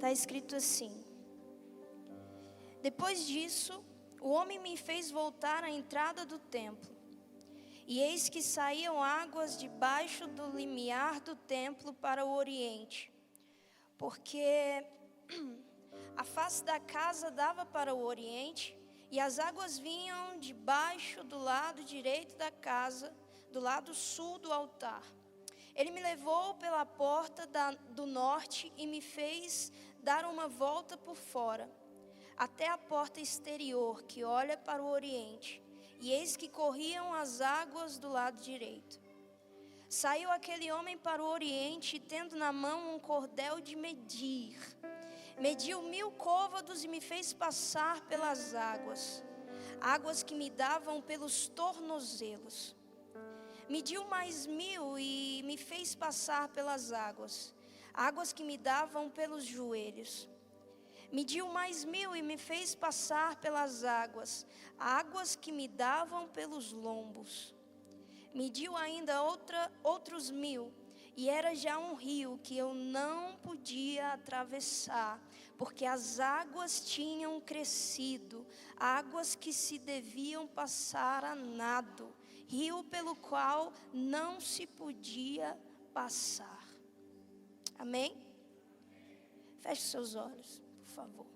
está escrito assim: depois disso, o homem me fez voltar à entrada do templo, e eis que saíam águas debaixo do limiar do templo para o oriente, porque a face da casa dava para o oriente, e as águas vinham debaixo do lado direito da casa, do lado sul do altar. Ele me levou pela porta do norte e me fez dar uma volta por fora, até a porta exterior que olha para o oriente, e eis que corriam as águas do lado direito. Saiu aquele homem para o oriente, tendo na mão um cordel de medir. Mediu 1000 côvados e me fez passar pelas águas, águas que me davam pelos tornozelos. Mediu mais 1000 e me fez passar pelas águas, águas que me davam pelos joelhos. Mediu mais 1000 e me fez passar pelas águas, águas que me davam pelos lombos. Mediu ainda outros 1000, e era já um rio que eu não podia atravessar, porque as águas tinham crescido, águas que se deviam passar a nado, rio pelo qual não se podia passar. Amém? Feche seus olhos, por favor.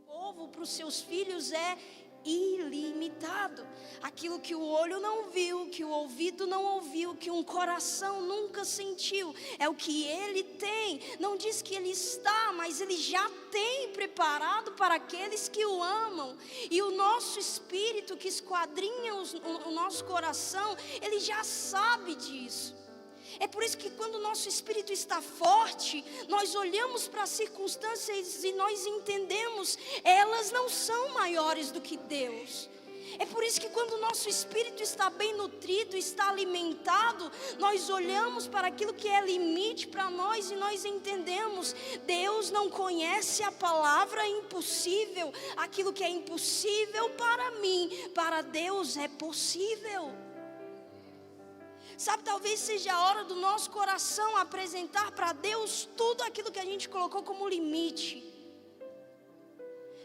O povo para os seus filhos é ilimitado. Aquilo que o olho não viu, que o ouvido não ouviu, que um coração nunca sentiu, é o que ele tem. Não diz que ele está, mas ele já tem preparado para aqueles que o amam. E o nosso espírito que esquadrinha o nosso coração, ele já sabe disso. É por isso que quando o nosso espírito está forte, nós olhamos para as circunstâncias e nós entendemos, elas não são maiores do que Deus. É por isso que quando o nosso espírito está bem nutrido, está alimentado, nós olhamos para aquilo que é limite para nós e nós entendemos, Deus não conhece a palavra impossível. Aquilo que é impossível para mim, para Deus é possível. Sabe, talvez seja a hora do nosso coração apresentar para Deus tudo aquilo que a gente colocou como limite.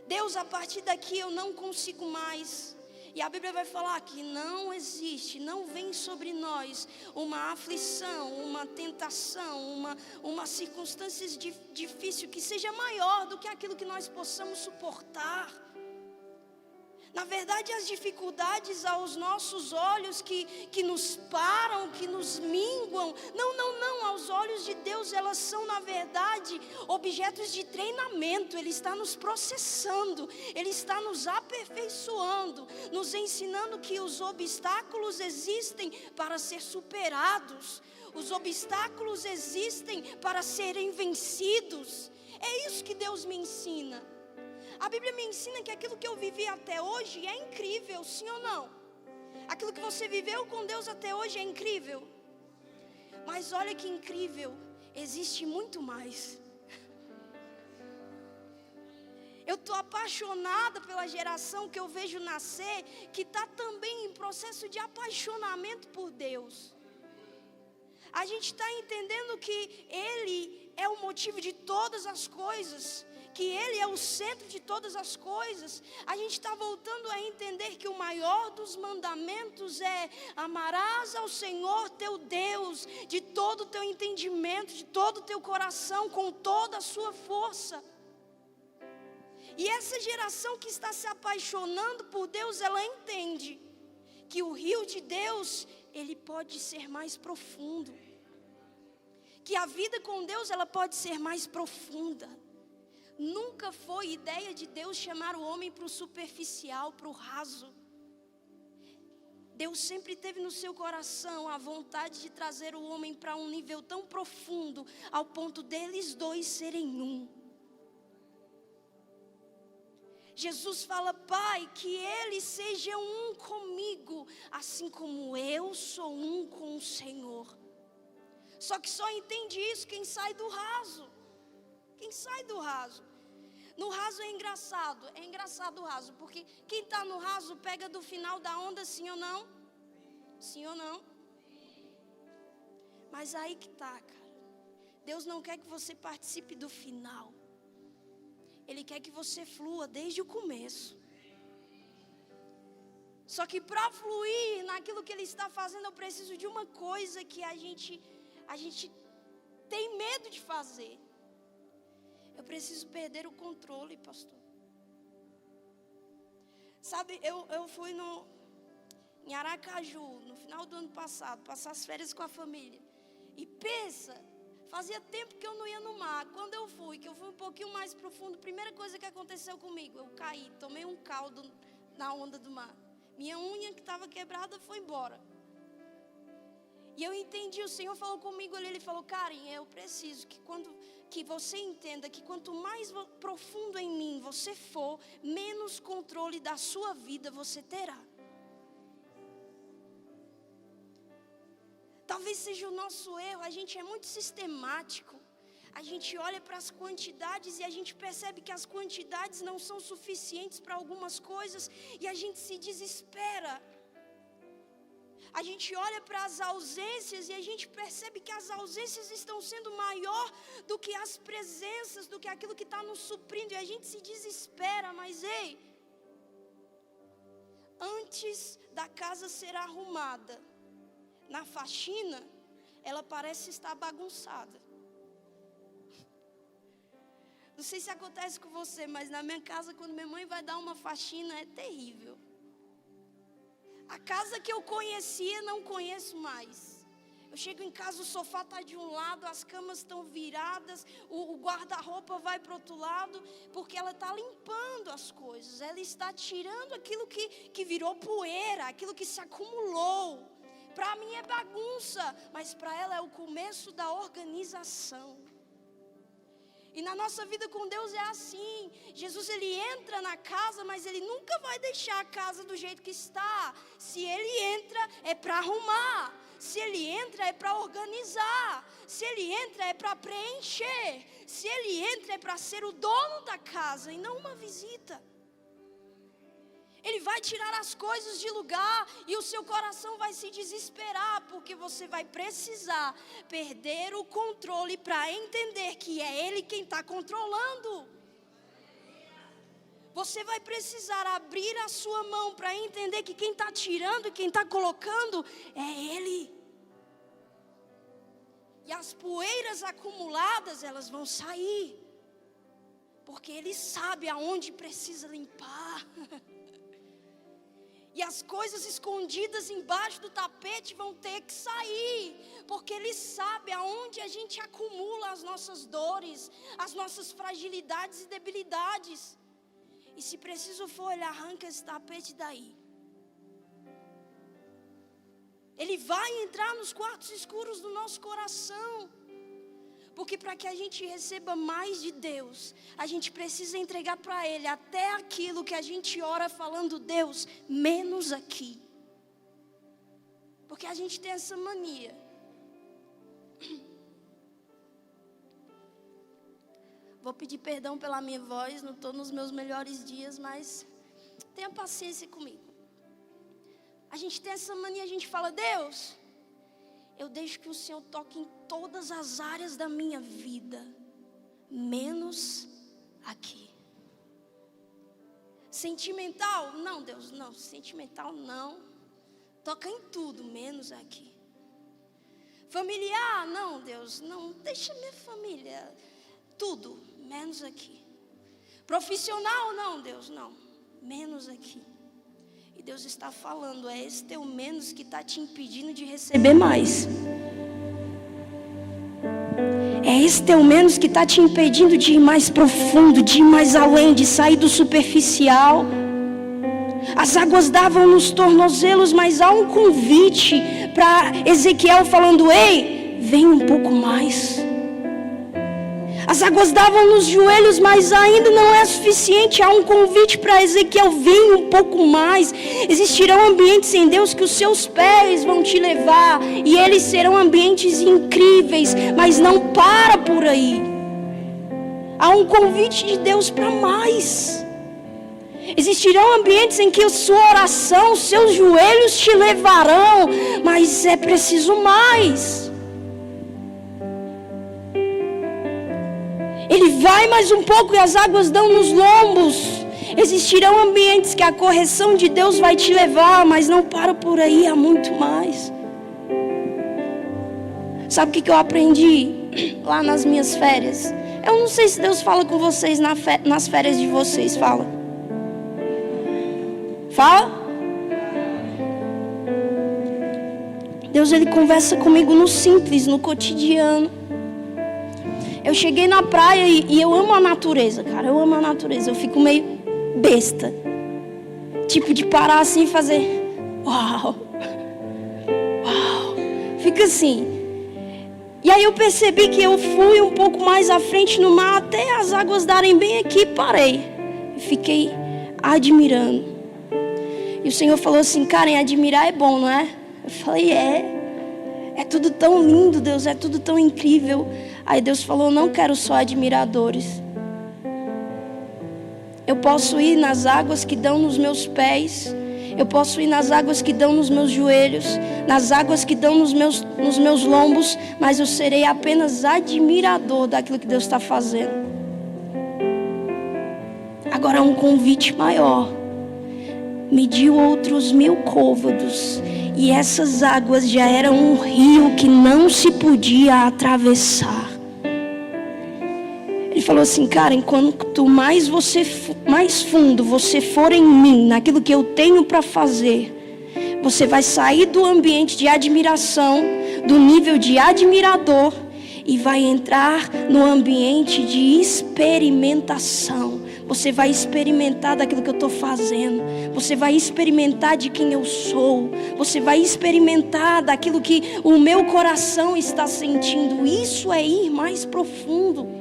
Deus, a partir daqui eu não consigo mais. E a Bíblia vai falar que não existe, não vem sobre nós uma aflição, uma tentação, uma circunstância difícil que seja maior do que aquilo que nós possamos suportar. Na verdade, as dificuldades aos nossos olhos que nos param, que nos minguam, não, aos olhos de Deus elas são na verdade objetos de treinamento. Ele está nos processando, Ele está nos aperfeiçoando, nos ensinando que os obstáculos existem para ser superados, os obstáculos existem para serem vencidos. É isso que Deus me ensina. A Bíblia me ensina que aquilo que eu vivi até hoje é incrível, sim ou não? Aquilo que você viveu com Deus até hoje é incrível. Mas olha que incrível, existe muito mais. Eu estou apaixonada pela geração que eu vejo nascer, que está também em processo de apaixonamento por Deus. A gente está entendendo que Ele é o motivo de todas as coisas, que Ele é o centro de todas as coisas. A gente está voltando a entender que o maior dos mandamentos é: amarás ao Senhor teu Deus de todo o teu entendimento, de todo o teu coração, com toda a sua força. E essa geração que está se apaixonando por Deus, ela entende que o rio de Deus, ele pode ser mais profundo, que a vida com Deus, ela pode ser mais profunda. Nunca foi ideia de Deus chamar o homem para o superficial, para o raso. Deus sempre teve no seu coração a vontade de trazer o homem para um nível tão profundo, ao ponto deles dois serem um. Jesus fala: Pai, que eles sejam um comigo, assim como eu sou um com o Senhor. Só que só entende isso quem sai do raso. Quem sai do raso. No raso é engraçado o raso, porque quem está no raso pega do final da onda, sim ou não? Sim ou não? Mas aí que está, cara. Deus não quer que você participe do final. Ele quer que você flua desde o começo. Só que para fluir naquilo que Ele está fazendo, eu preciso de uma coisa que a gente tem medo de fazer. Eu preciso perder o controle, pastor. Sabe, eu fui em Aracaju, no final do ano passado, passar as férias com a família. E pensa, fazia tempo que eu não ia no mar. Quando eu fui um pouquinho mais profundo, a primeira coisa que aconteceu comigo, eu caí, tomei um caldo na onda do mar. Minha unha que estava quebrada foi embora. E eu entendi, o Senhor falou comigo ali, Ele falou: Karen, eu preciso que você entenda que quanto mais profundo em mim você for, menos controle da sua vida você terá. Talvez seja o nosso erro, a gente é muito sistemático. A gente olha para as quantidades e a gente percebe que as quantidades não são suficientes para algumas coisas e a gente se desespera. A gente olha para as ausências e a gente percebe que as ausências estão sendo maior do que as presenças, do que aquilo que está nos suprindo, e a gente se desespera. Mas ei, antes da casa ser arrumada, na faxina, ela parece estar bagunçada. Não sei se acontece com você, mas na minha casa, quando minha mãe vai dar uma faxina, é terrível. A casa que eu conhecia, não conheço mais. Eu chego em casa, o sofá está de um lado, as camas estão viradas, o guarda-roupa vai para o outro lado, porque ela está limpando as coisas. Ela está tirando aquilo que virou poeira, aquilo que se acumulou. Para mim é bagunça, mas para ela é o começo da organização. E na nossa vida com Deus é assim. Jesus, Ele entra na casa, mas Ele nunca vai deixar a casa do jeito que está. Se Ele entra, é para arrumar. Se Ele entra, é para organizar. Se Ele entra, é para preencher. Se Ele entra, é para ser o dono da casa e não uma visita. Ele vai tirar as coisas de lugar e o seu coração vai se desesperar, porque você vai precisar perder o controle para entender que é Ele quem está controlando. Você vai precisar abrir a sua mão para entender que quem está tirando e quem está colocando é Ele. E as poeiras acumuladas, elas vão sair, porque Ele sabe aonde precisa limpar. E as coisas escondidas embaixo do tapete vão ter que sair, porque Ele sabe aonde a gente acumula as nossas dores, as nossas fragilidades e debilidades. E se preciso for, Ele arranca esse tapete daí. Ele vai entrar nos quartos escuros do nosso coração. Porque para que a gente receba mais de Deus, a gente precisa entregar para Ele até aquilo que a gente ora falando: Deus, menos aqui. Porque a gente tem essa mania. Vou pedir perdão pela minha voz, não estou nos meus melhores dias, mas tenha paciência comigo. A gente tem essa mania, a gente fala: Deus, eu deixo que o Senhor toque em todas as áreas da minha vida, menos aqui. Sentimental? Não, Deus, não. Sentimental, não. Toca em tudo, menos aqui. Familiar? Não, Deus, não. Deixa minha família. Tudo, menos aqui. Profissional? Não, Deus, não. Menos aqui. E Deus está falando: é esse teu menos que está te impedindo de receber mais. É esse teu menos que está te impedindo de ir mais profundo, de ir mais além, de sair do superficial. As águas davam nos tornozelos, mas há um convite para Ezequiel falando: ei, vem um pouco mais. As águas davam nos joelhos, mas ainda não é suficiente. Há um convite para Ezequiel: vem um pouco mais. Existirão ambientes em Deus que os seus pés vão te levar, e eles serão ambientes incríveis, mas não para por aí. Há um convite de Deus para mais. Existirão ambientes em que a sua oração, os seus joelhos te levarão, mas é preciso mais. vai mais um pouco e as águas dão nos lombos. Existirão ambientes que a correção de Deus vai te levar, mas não para por aí, há muito mais. Sabe o que eu aprendi lá nas minhas férias? Eu não sei se Deus fala com vocês nas férias de vocês, fala? Fala? Deus, Ele conversa comigo no simples, no cotidiano. Eu cheguei na praia e eu amo a natureza, cara, eu amo a natureza. Eu fico meio besta, tipo de parar assim e fazer uau, uau, fica assim. E aí eu percebi que eu fui um pouco mais à frente no mar, até as águas darem bem aqui, parei e fiquei admirando. E o Senhor falou assim: Karen, admirar é bom, não é? Eu falei: é tudo tão lindo, Deus, é tudo tão incrível. Aí Deus falou: não quero só admiradores. Eu posso ir nas águas que dão nos meus pés. Eu posso ir nas águas que dão nos meus joelhos, nas águas que dão nos meus lombos, mas eu serei apenas admirador daquilo que Deus está fazendo. Agora um convite maior. Mediu outros 1000 côvados, e essas águas já eram um rio que não se podia atravessar. Ele falou assim: cara, enquanto mais fundo você for em mim, naquilo que eu tenho para fazer, você vai sair do ambiente de admiração, do nível de admirador, e vai entrar no ambiente de experimentação. Você vai experimentar daquilo que eu estou fazendo. Você vai experimentar de quem eu sou. Você vai experimentar daquilo que o meu coração está sentindo. Isso é ir mais profundo.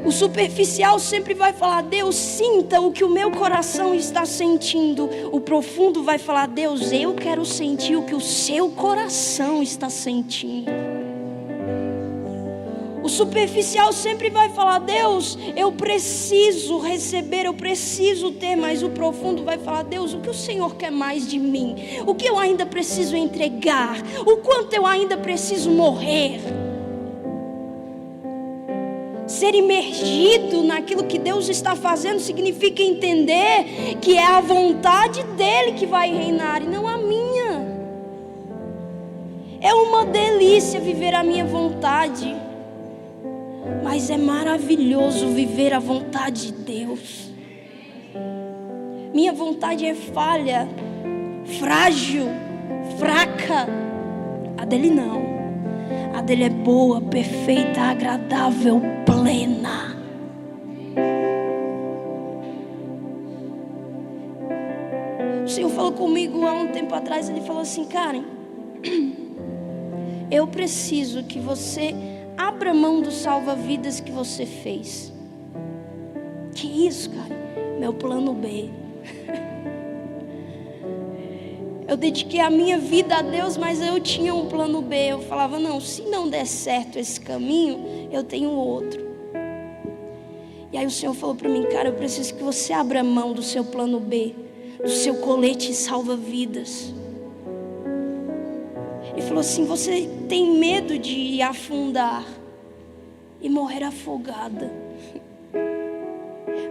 O superficial sempre vai falar: Deus, sinta o que o meu coração está sentindo. O profundo vai falar: Deus, eu quero sentir o que o seu coração está sentindo. O superficial sempre vai falar: Deus, eu preciso receber, eu preciso ter. Mas o profundo vai falar: Deus, o que o Senhor quer mais de mim? O que eu ainda preciso entregar? O quanto eu ainda preciso morrer? Ser imergido naquilo que Deus está fazendo significa entender que é a vontade dEle que vai reinar e não a minha. É uma delícia viver a minha vontade, mas é maravilhoso viver a vontade de Deus. Minha vontade é falha, frágil, fraca. A dele não. A dele é boa, perfeita, agradável, plena. O Senhor falou comigo há um tempo atrás. Ele falou assim: Karen, eu preciso que você abra mão do salva-vidas que você fez. Que isso, cara? Meu plano B. Eu dediquei a minha vida a Deus, mas eu tinha um plano B. Eu falava: não, se não der certo esse caminho, eu tenho outro. E aí o Senhor falou para mim: cara, eu preciso que você abra mão do seu plano B, do seu colete salva-vidas. Ele falou assim: você tem medo de afundar e morrer afogada.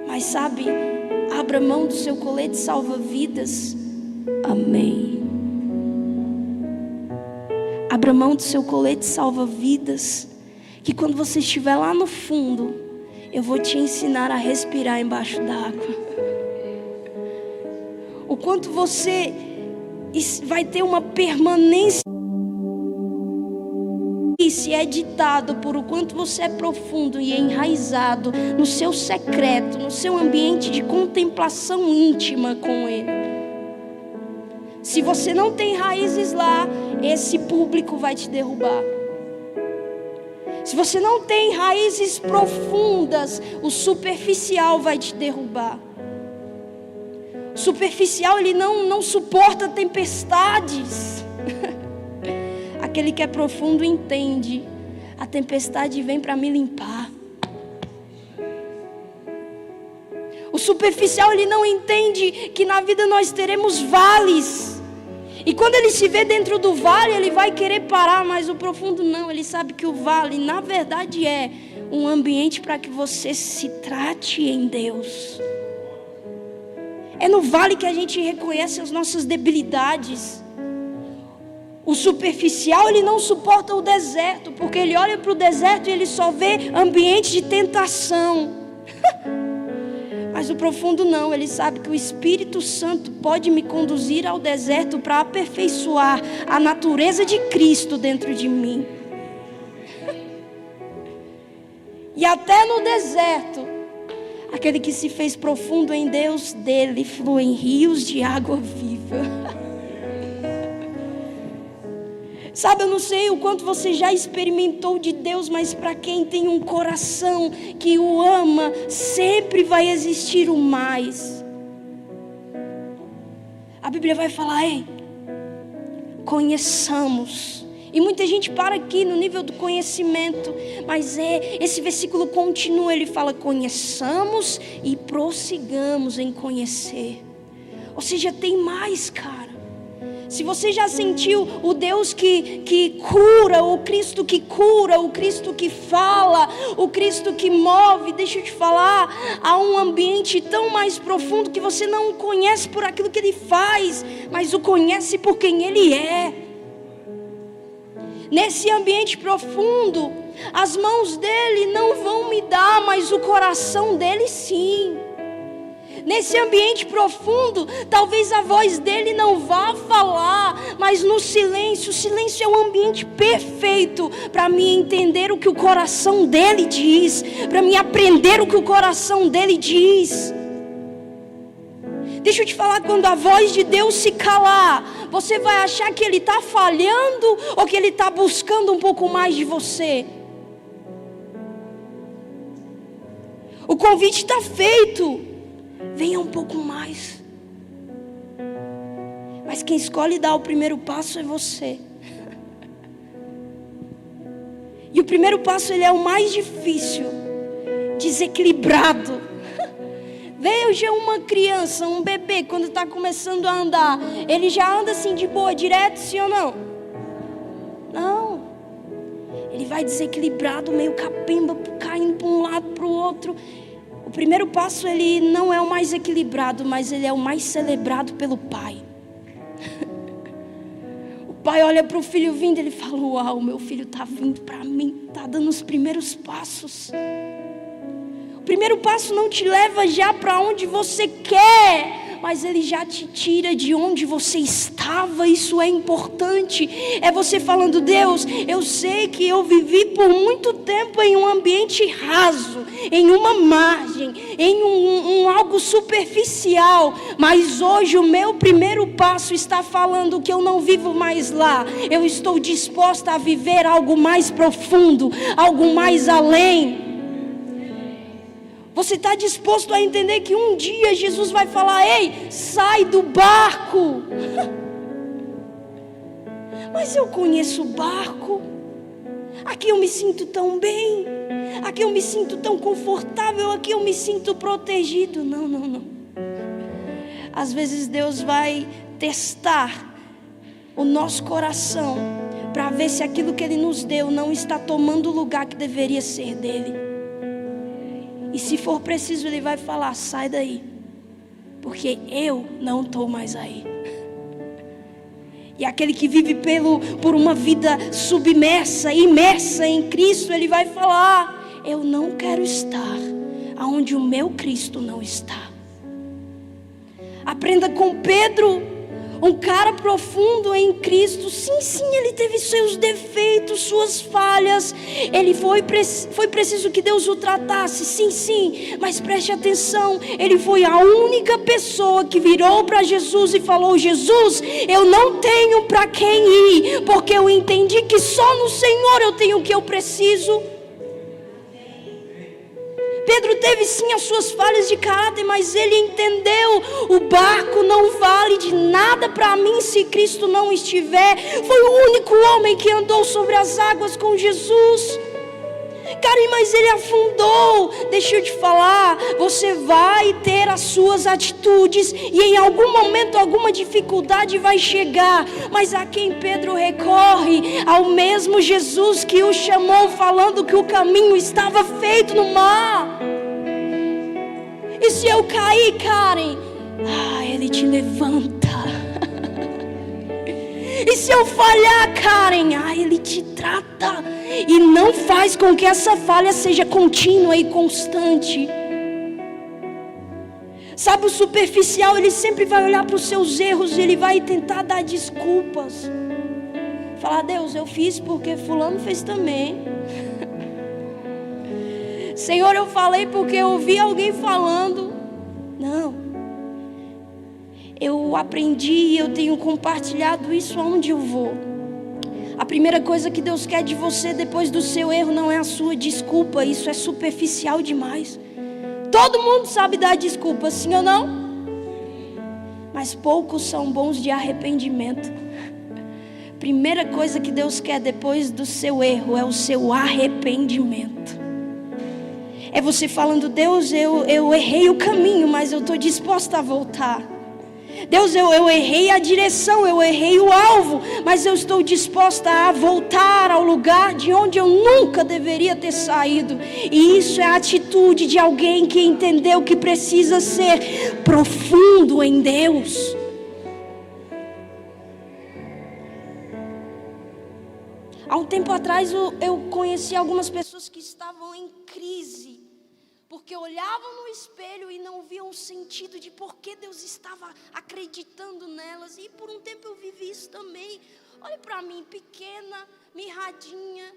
Mas sabe, abra mão do seu colete salva-vidas. Amém. Abra mão do seu colete salva-vidas, que quando você estiver lá no fundo, eu vou te ensinar a respirar embaixo d'água. O quanto você vai ter uma permanência, se é ditado por o quanto você é profundo e enraizado no seu secreto, no seu ambiente de contemplação íntima com Ele. Se você não tem raízes lá, esse público vai te derrubar. Se você não tem raízes profundas, o superficial vai te derrubar. O superficial, ele não suporta tempestades. Aquele que é profundo entende: a tempestade vem para me limpar. O superficial, ele não entende que na vida nós teremos vales. E quando ele se vê dentro do vale, ele vai querer parar, mas o profundo não. Ele sabe que o vale, na verdade, é um ambiente para que você se trate em Deus. É no vale que a gente reconhece as nossas debilidades. O superficial, ele não suporta o deserto, porque ele olha para o deserto e ele só vê ambiente de tentação. Mas o profundo não, ele sabe que o Espírito Santo pode me conduzir ao deserto para aperfeiçoar a natureza de Cristo dentro de mim. E até no deserto, aquele que se fez profundo em Deus, dele fluem rios de água viva. Sabe, eu não sei o quanto você já experimentou de Deus, mas para quem tem um coração que o ama, sempre vai existir o mais. A Bíblia vai falar, ei, conheçamos. E muita gente para aqui no nível do conhecimento, mas esse versículo continua, ele fala, conheçamos e prossigamos em conhecer. Ou seja, tem mais, cara. Se você já sentiu o Deus que cura, o Cristo que cura, o Cristo que fala, o Cristo que move, deixa eu te falar, há um ambiente tão mais profundo que você não o conhece por aquilo que Ele faz, mas o conhece por quem Ele é. Nesse ambiente profundo, as mãos dEle não vão me dar, mas o coração dEle sim. Nesse ambiente profundo, talvez a voz dele não vá falar, mas no silêncio, o silêncio é um ambiente perfeito para me entender o que o coração dele diz, para me aprender o que o coração dele diz. Deixa eu te falar, quando a voz de Deus se calar, você vai achar que ele está falhando ou que ele está buscando um pouco mais de você. O convite está feito. Venha um pouco mais. Mas quem escolhe dar o primeiro passo é você. E o primeiro passo, ele é o mais difícil. Desequilibrado. Veja uma criança, um bebê, quando está começando a andar, ele já anda assim de boa, direto, sim ou não? Não. Ele vai desequilibrado, meio capenga, caindo para um lado, para o outro. O primeiro passo, ele não é o mais equilibrado, mas ele é o mais celebrado pelo pai. O pai olha para o filho vindo, ele fala, uau, meu filho está vindo para mim, está dando os primeiros passos. O primeiro passo não te leva já para onde você quer, mas ele já te tira de onde você estava. Isso é importante. É você falando, Deus, eu sei que eu vivi por muito tempo em um ambiente raso, em uma margem, em um algo superficial, mas hoje o meu primeiro passo está falando que eu não vivo mais lá. Eu estou disposta a viver algo mais profundo, algo mais além. Você está disposto a entender que um dia Jesus vai falar, ei, sai do barco. Mas eu conheço o barco. Aqui eu me sinto tão bem. Aqui eu me sinto tão confortável. Aqui eu me sinto protegido. Não, não, não. Às vezes Deus vai testar o nosso coração para ver se aquilo que Ele nos deu não está tomando o lugar que deveria ser dele. E se for preciso, Ele vai falar, sai daí, porque eu não estou mais aí. E aquele que vive por uma vida submersa, imersa em Cristo, ele vai falar, eu não quero estar aonde o meu Cristo não está. Aprenda com Pedro, um cara profundo em Cristo. Sim, sim, ele teve seus defeitos, suas falhas. Ele foi preciso que Deus o tratasse. Sim, sim, mas preste atenção. Ele foi a única pessoa que virou para Jesus e falou, Jesus, eu não tenho para quem ir, porque eu entendi que só no Senhor eu tenho o que eu preciso. Pedro teve sim as suas falhas de caráter, mas ele entendeu, o barco não vale de nada para mim se Cristo não estiver. Foi o único homem que andou sobre as águas com Jesus. Karen, mas ele afundou. Deixa eu te falar, você vai ter as suas atitudes e em algum momento alguma dificuldade vai chegar, mas a quem Pedro recorre? Ao mesmo Jesus que o chamou falando que o caminho estava feito no mar. E se eu cair, Karen, ele te levanta. E se eu falhar, Karen, ele te trata e não faz com que essa falha seja contínua e constante. Sabe, o superficial, ele sempre vai olhar para os seus erros e ele vai tentar dar desculpas. Falar, Deus, eu fiz porque fulano fez também. Senhor, eu falei porque eu ouvi alguém falando. Não. Eu aprendi e eu tenho compartilhado isso aonde eu vou. A primeira coisa que Deus quer de você depois do seu erro não é a sua desculpa. Isso é superficial demais. Todo mundo sabe dar desculpa, sim ou não? Mas poucos são bons de arrependimento. Primeira coisa que Deus quer depois do seu erro é o seu arrependimento. É você falando, Deus, eu errei o caminho, mas eu estou disposta a voltar. Deus, eu errei a direção, eu errei o alvo, mas eu estou disposta a voltar ao lugar de onde eu nunca deveria ter saído. E isso é a atitude de alguém que entendeu que precisa ser profundo em Deus. Há um tempo atrás eu conheci algumas pessoas que estavam em crise, porque olhavam no espelho e não viam o sentido de por que Deus estava acreditando nelas. E por um tempo eu vivi isso também. Olha para mim, pequena, mirradinha,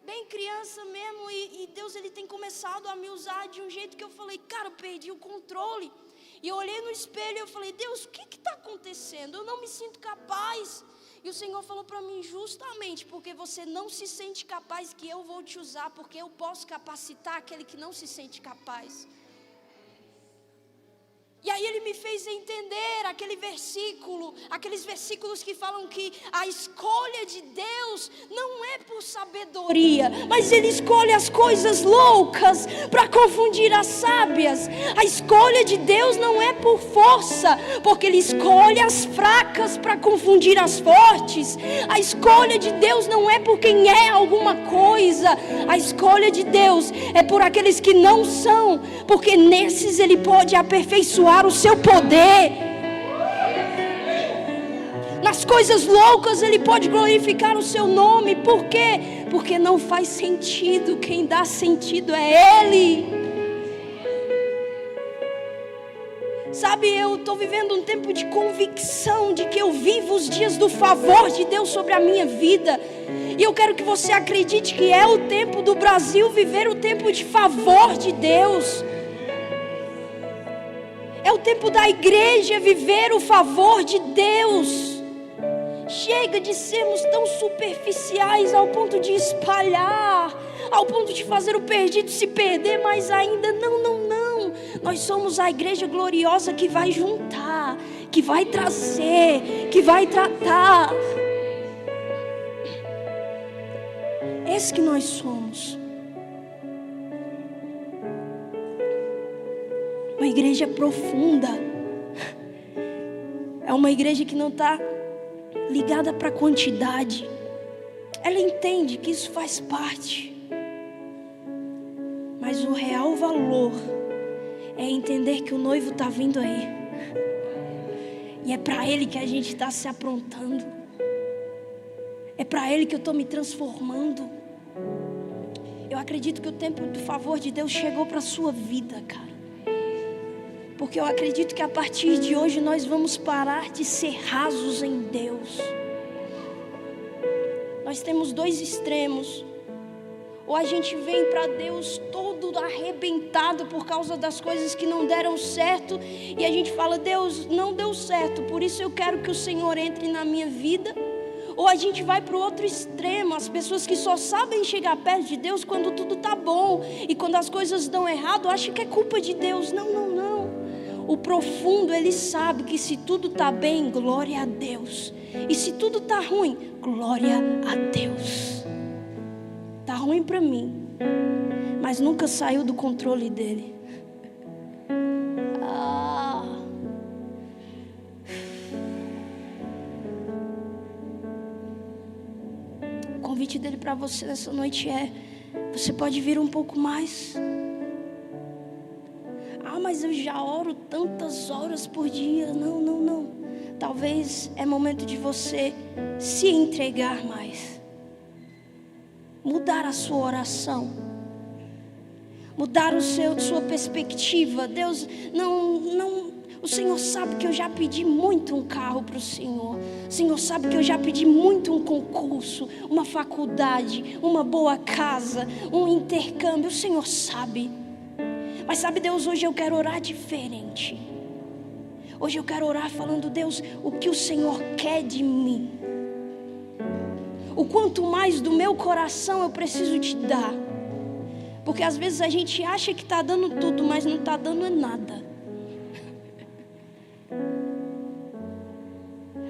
bem criança mesmo. E Deus, ele tem começado a me usar de um jeito que eu falei, cara, eu perdi o controle. E eu olhei no espelho e eu falei, Deus, o que está acontecendo? Eu não me sinto capaz. E o Senhor falou para mim, justamente porque você não se sente capaz, que eu vou te usar, porque eu posso capacitar aquele que não se sente capaz. E aí ele me fez entender aqueles versículos que falam que a escolha de Deus não é por sabedoria, mas ele escolhe as coisas loucas para confundir as sábias. A escolha de Deus não é por força, porque ele escolhe as fracas para confundir as fortes. A escolha de Deus não é por quem é alguma coisa. A escolha de Deus é por aqueles que não são, porque nesses ele pode aperfeiçoar o seu poder. Nas coisas loucas ele pode glorificar o seu nome. Por quê? Porque não faz sentido. Quem dá sentido é Ele. Sabe, eu estou vivendo um tempo de convicção de que eu vivo os dias do favor de Deus sobre a minha vida. E eu quero que você acredite que é o tempo do Brasil viver o tempo de favor de Deus. É o tempo da igreja viver o favor de Deus. Chega de sermos tão superficiais ao ponto de espalhar, ao ponto de fazer o perdido se perder, mas ainda não. Nós somos a igreja gloriosa que vai juntar, que vai trazer, que vai tratar. Esse que nós somos. Uma igreja profunda. É uma igreja que não está ligada para a quantidade. Ela entende que isso faz parte. Mas o real valor é entender que o noivo está vindo aí. E é para ele que a gente está se aprontando. É para ele que eu estou me transformando. Eu acredito que o tempo do favor de Deus chegou para a sua vida, cara. Porque eu acredito que a partir de hoje nós vamos parar de ser rasos em Deus. Nós temos dois extremos. Ou a gente vem para Deus todo arrebentado por causa das coisas que não deram certo. E a gente fala, Deus, não deu certo, por isso eu quero que o Senhor entre na minha vida. Ou a gente vai para o outro extremo, as pessoas que só sabem chegar perto de Deus quando tudo está bom. E quando as coisas dão errado, acham que é culpa de Deus. Não. O profundo, ele sabe que se tudo está bem, glória a Deus. E se tudo está ruim, glória a Deus. Está ruim para mim, mas nunca saiu do controle dele. O convite dele para você nessa noite é: você pode vir um pouco mais. Mas eu já oro tantas horas por dia. Não. Talvez é momento de você se entregar mais. Mudar a sua oração. Mudar sua perspectiva. Deus, não. O Senhor sabe que eu já pedi muito um carro para o Senhor. O Senhor sabe que eu já pedi muito um concurso, uma faculdade, uma boa casa, um intercâmbio. O Senhor sabe. Mas sabe, Deus, hoje eu quero orar diferente. Hoje eu quero orar falando: Deus, o que o Senhor quer de mim? O quanto mais do meu coração eu preciso te dar. Porque às vezes a gente acha que está dando tudo, mas não está dando nada.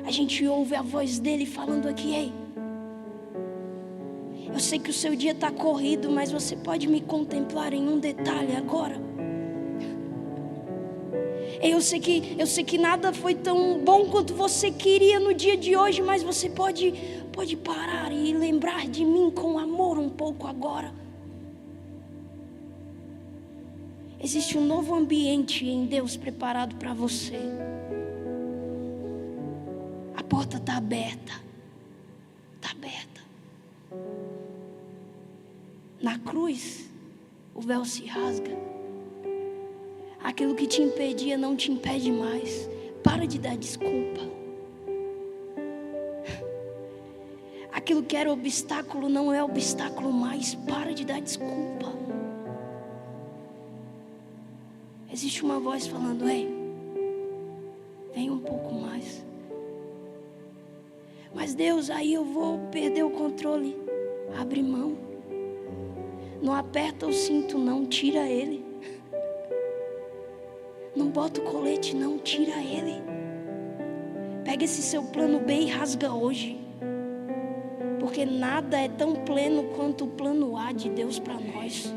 A gente ouve a voz dele falando aqui: ei, eu sei que o seu dia está corrido, mas você pode me contemplar em um detalhe agora. Eu sei que nada foi tão bom quanto você queria no dia de hoje, mas você pode parar e lembrar de mim com amor um pouco agora. Existe um novo ambiente em Deus preparado para você. A porta está aberta. Está aberta. Na cruz, o véu se rasga. Aquilo que te impedia não te impede mais. Para de dar desculpa. Aquilo que era obstáculo não é obstáculo mais. Para de dar desculpa. Existe uma voz falando: ei, vem um pouco mais. Mas Deus, aí eu vou perder o controle. Abre mão. Não aperta o cinto não, tira ele. Não bota o colete não, tira ele. Pega esse seu plano B e rasga hoje. Porque nada é tão pleno quanto o plano A de Deus para nós.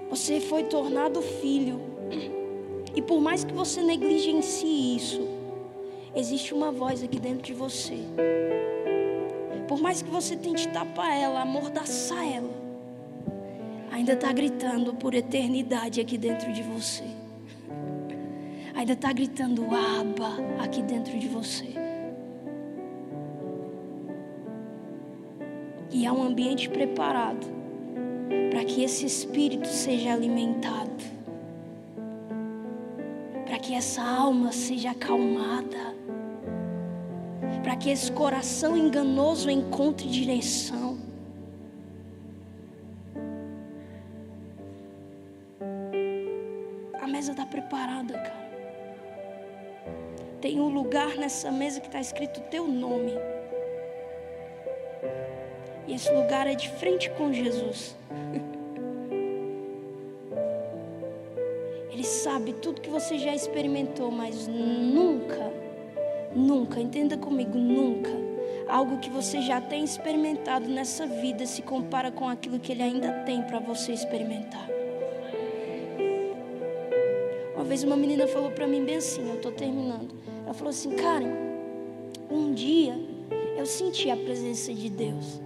Você foi tornado filho. E por mais que você negligencie isso, existe uma voz aqui dentro de você. Por mais que você tente tapar ela, amordaçar ela, ainda está gritando por eternidade aqui dentro de você. Ainda está gritando Abba aqui dentro de você. E há um ambiente preparado para que esse espírito seja alimentado, para que essa alma seja acalmada, para que esse coração enganoso encontre direção. A mesa está preparada, cara. Tem um lugar nessa mesa que está escrito o teu nome. E esse lugar é de frente com Jesus. Ele sabe tudo que você já experimentou, mas nunca, entenda comigo, nunca, algo que você já tem experimentado nessa vida se compara com aquilo que Ele ainda tem para você experimentar. Uma vez uma menina falou para mim bem assim, eu estou terminando. Ela falou assim: Karen, um dia eu senti a presença de Deus.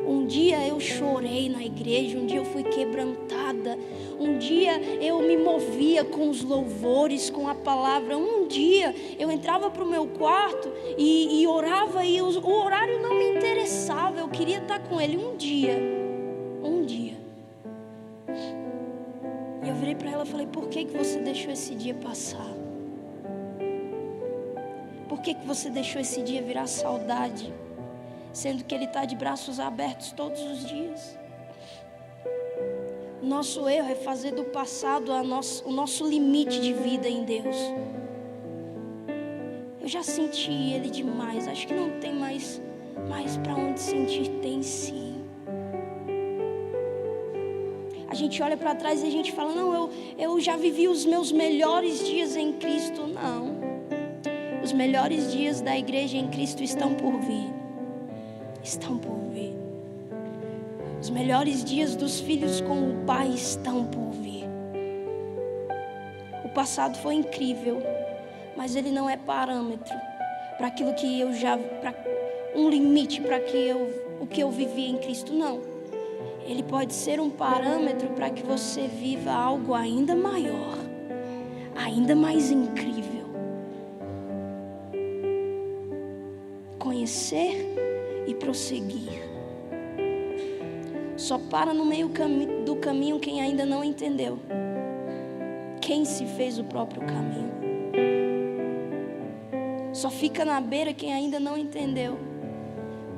Um dia eu chorei na igreja, um dia eu fui quebrantada, um dia eu me movia com os louvores, com a palavra. Um dia eu entrava para o meu quarto e orava e o horário não me interessava, eu queria estar com Ele. Um dia. E eu virei para ela e falei: por que você deixou esse dia passar? Por que você deixou esse dia virar saudade? Sendo que Ele está de braços abertos todos os dias. Nosso erro é fazer do passado o nosso limite de vida em Deus. Eu já senti Ele demais, acho que não tem mais para onde sentir. Tem sim. A gente olha para trás e a gente fala: não, eu já vivi os meus melhores dias em Cristo. Não, os melhores dias da igreja em Cristo estão por vir. Estão por vir. Os melhores dias dos filhos com o Pai estão por vir. O passado foi incrível, mas ele não é parâmetro para aquilo que eu já, para um limite para o que eu vivi em Cristo, não. Ele pode ser um parâmetro para que você viva algo ainda maior, ainda mais incrível. Conhecer e prosseguir. Só para no meio do caminho quem ainda não entendeu. Quem se fez o próprio caminho. Só fica na beira quem ainda não entendeu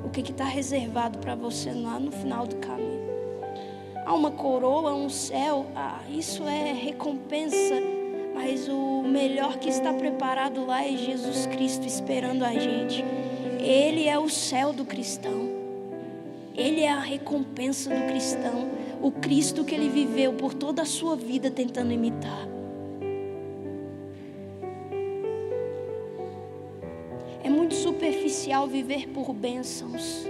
o que está reservado para você lá no final do caminho. Há uma coroa, um céu, isso é recompensa, mas o melhor que está preparado lá é Jesus Cristo esperando a gente. Ele é o céu do cristão. Ele é a recompensa do cristão. O Cristo que ele viveu por toda a sua vida tentando imitar. É muito superficial viver por bênçãos.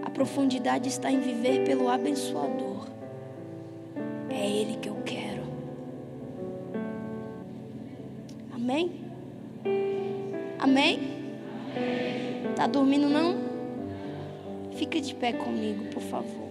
A profundidade está em viver pelo abençoador. É Ele que eu quero. Amém? Amém? Tá dormindo não? Fica de pé comigo, por favor.